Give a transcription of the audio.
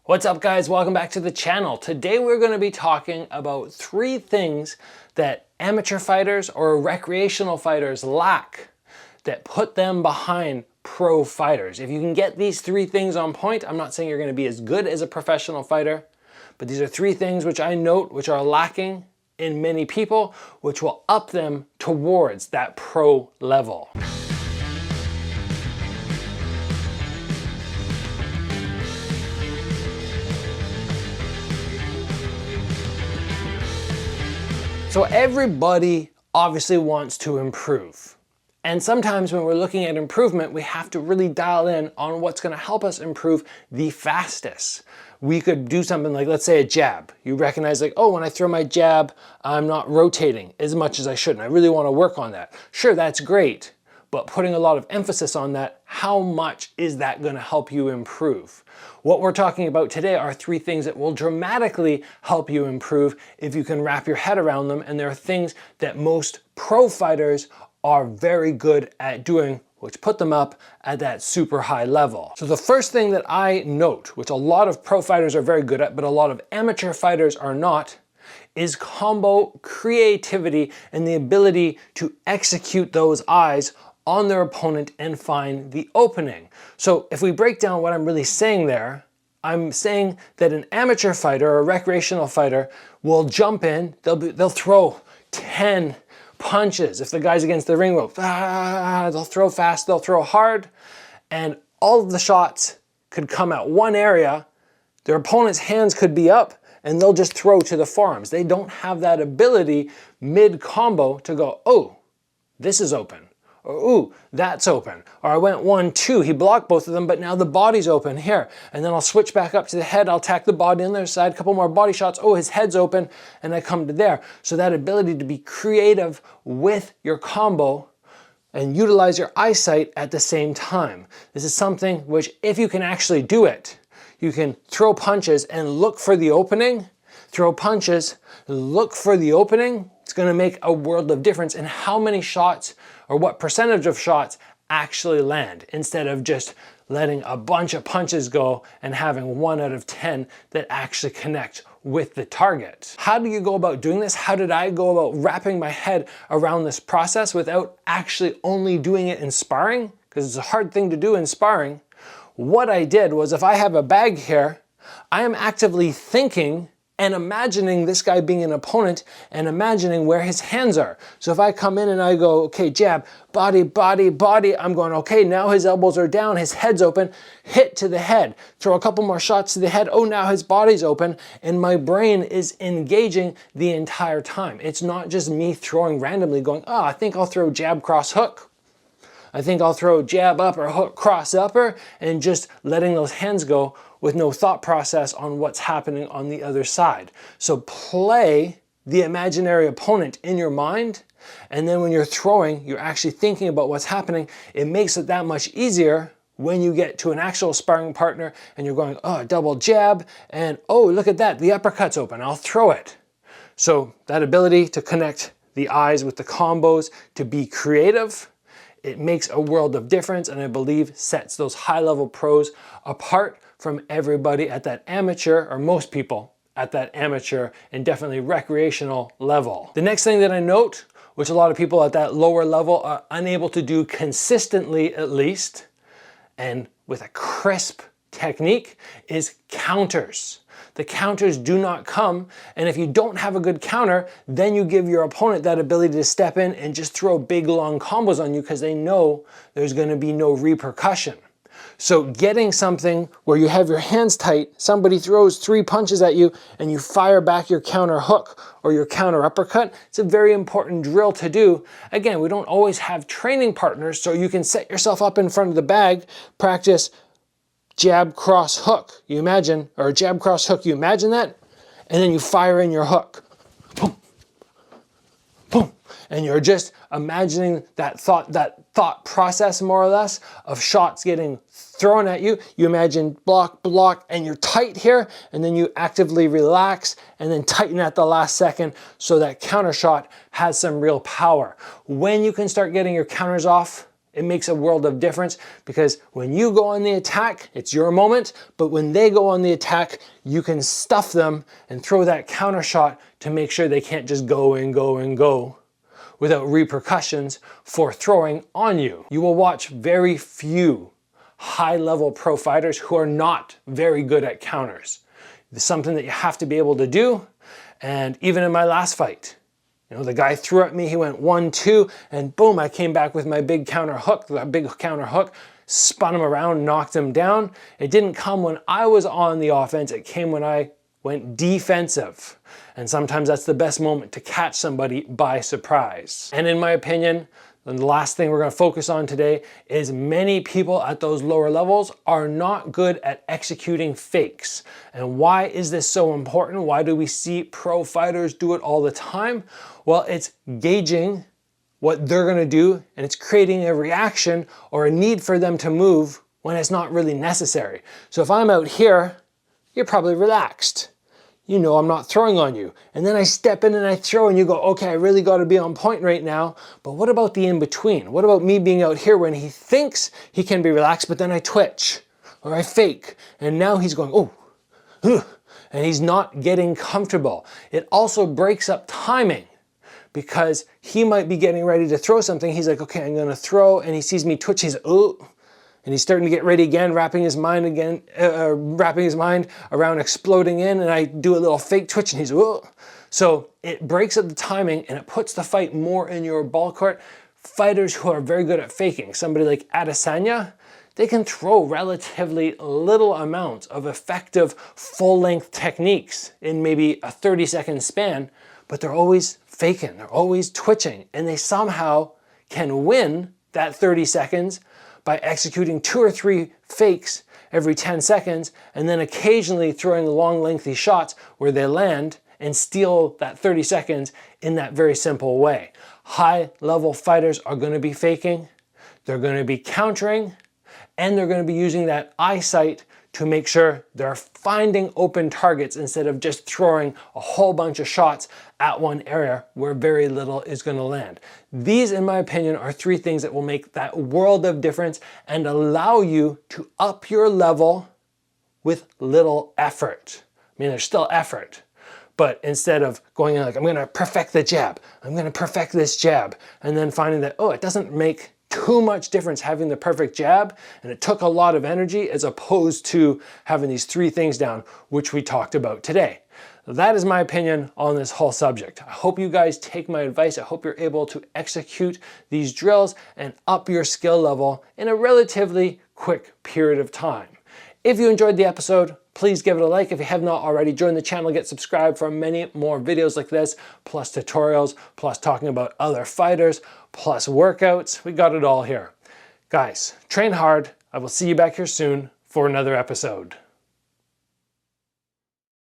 What's up guys, welcome back to the channel. Today we're going to be talking about 3 things that amateur fighters or recreational fighters lack that put them behind pro fighters. If you can get these 3 things on point, I'm not saying you're going to be as good as a professional fighter, but these are 3 things which I note which are lacking in many people, which will up them towards that pro level. So everybody obviously wants to improve. And sometimes when we're looking at improvement, we have to really dial in on what's going to help us improve the fastest. We could do something like, let's say a jab. You recognize like, oh, when I throw my jab, I'm not rotating as much as I should. And I really want to work on that. Sure, that's great. But putting a lot of emphasis on that, how much is that going to help you improve? What we're talking about today are 3 things that will dramatically help you improve if you can wrap your head around them. And there are things that most pro fighters are very good at doing, which put them up at that super high level. So the first thing that I note, which a lot of pro fighters are very good at, but a lot of amateur fighters are not, is combo creativity and the ability to execute those eyes on their opponent and find the opening. So if we break down what I'm really saying there, I'm saying that an amateur fighter or a recreational fighter will jump in, they'll throw 10 punches. If the guy's against the ring rope, they'll throw fast, they'll throw hard, and all of the shots could come at one area. Their opponent's hands could be up and they'll just throw to the forearms. They don't have that ability mid-combo to go, oh, this is open. Or, ooh, that's open. Or I went 1-2, he blocked both of them, but now the body's open here. And then I'll switch back up to the head, I'll attack the body on the other side, a couple more body shots, oh, his head's open, and I come to there. So that ability to be creative with your combo and utilize your eyesight at the same time. This is something which, if you can actually do it, you can throw punches and look for the opening, throw punches, look for the opening. It's going to make a world of difference in how many shots or what percentage of shots actually land, instead of just letting a bunch of punches go and having 1 out of 10 that actually connect with the target. How do you go about doing this? How did I go about wrapping my head around this process without actually only doing it in sparring? Because it's a hard thing to do in sparring. What I did was, if I have a bag here, I am actively thinking and imagining this guy being an opponent and imagining where his hands are. So if I come in and I go, okay, jab, body, body, body, I'm going, okay, now his elbows are down, his head's open, hit to the head, throw a couple more shots to the head, oh, now his body's open, and my brain is engaging the entire time. It's not just me throwing randomly going, oh, I think I'll throw jab, cross, hook. I think I'll throw jab, upper, hook, cross, upper, and just letting those hands go with no thought process on what's happening on the other side. So play the imaginary opponent in your mind, and then when you're throwing, you're actually thinking about what's happening. It makes it that much easier when you get to an actual sparring partner and you're going, oh, double jab, and oh, look at that, the uppercut's open, I'll throw it. So that ability to connect the eyes with the combos, to be creative, it makes a world of difference, and I believe sets those high-level pros apart from everybody at that amateur, or most people at that amateur and definitely recreational level. The next thing that I note, which a lot of people at that lower level are unable to do consistently at least, and with a crisp technique, is counters. The counters do not come, and if you don't have a good counter, then you give your opponent that ability to step in and just throw big long combos on you because they know there's going to be no repercussion. So getting something where you have your hands tight, somebody throws 3 punches at you and you fire back your counter hook or your counter uppercut, it's a very important drill to do. Again, we don't always have training partners, so you can set yourself up in front of the bag, practice jab, cross, hook, you imagine, or jab, cross, hook, you imagine that, and then you fire in your hook. Boom, boom, and you're just imagining that thought process, more or less, of shots getting thrown at you. You imagine block, block, and you're tight here, and then you actively relax and then tighten at the last second so that counter shot has some real power. When you can start getting your counters off, It makes a world of difference because when you go on the attack, it's your moment, but when they go on the attack, you can stuff them and throw that counter shot to make sure they can't just go and go and go without repercussions for throwing on you. You will watch very few high-level pro fighters who are not very good at counters. It's something that you have to be able to do, and even in my last fight, you know, the guy threw at me, he went 1-2, and boom, I came back with my big counter hook, that big counter hook, spun him around, knocked him down. It didn't come when I was on the offense, it came when I went defensive. And sometimes that's the best moment to catch somebody by surprise. And in my opinion, the last thing we're going to focus on today is many people at those lower levels are not good at executing fakes. And why is this so important? Why do we see pro fighters do it all the time? Well, it's gauging what they're going to do, and it's creating a reaction or a need for them to move when it's not really necessary. So if I'm out here, you're probably relaxed. You know I'm not throwing on you. And then I step in and I throw and you go, okay, I really got to be on point right now. But what about the in-between? What about me being out here when he thinks he can be relaxed, but then I twitch or I fake. And now he's going, oh, and he's not getting comfortable. It also breaks up timing because he might be getting ready to throw something. He's like, okay, I'm going to throw. And he sees me twitch. He's, oh. And he's starting to get ready again, wrapping his mind around exploding in, and I do a little fake twitch and he's, whoa. So it breaks up the timing and it puts the fight more in your ball court. Fighters who are very good at faking, somebody like Adesanya, they can throw relatively little amounts of effective full-length techniques in maybe a 30-second span, but they're always faking, they're always twitching, and they somehow can win that 30 seconds by executing 2 or 3 fakes every 10 seconds and then occasionally throwing long lengthy shots where they land and steal that 30 seconds in that very simple way. High level fighters are going to be faking, they're going to be countering, and they're going to be using that eyesight to make sure they're finding open targets instead of just throwing a whole bunch of shots at one area where very little is going to land. These, in my opinion, are 3 things that will make that world of difference and allow you to up your level with little effort. I mean, there's still effort, but instead of going in like, I'm going to perfect the jab, I'm going to perfect this jab, and then finding that, oh, it doesn't make too much difference having the perfect jab, and it took a lot of energy as opposed to having these 3 things down, which we talked about today. That is my opinion on this whole subject. I hope you guys take my advice. I hope you're able to execute these drills and up your skill level in a relatively quick period of time. If you enjoyed the episode, please give it a like. If you have not already, join the channel, get subscribed for many more videos like this, plus tutorials, plus talking about other fighters, plus workouts. We got it all here. Guys, train hard. I will see you back here soon for another episode.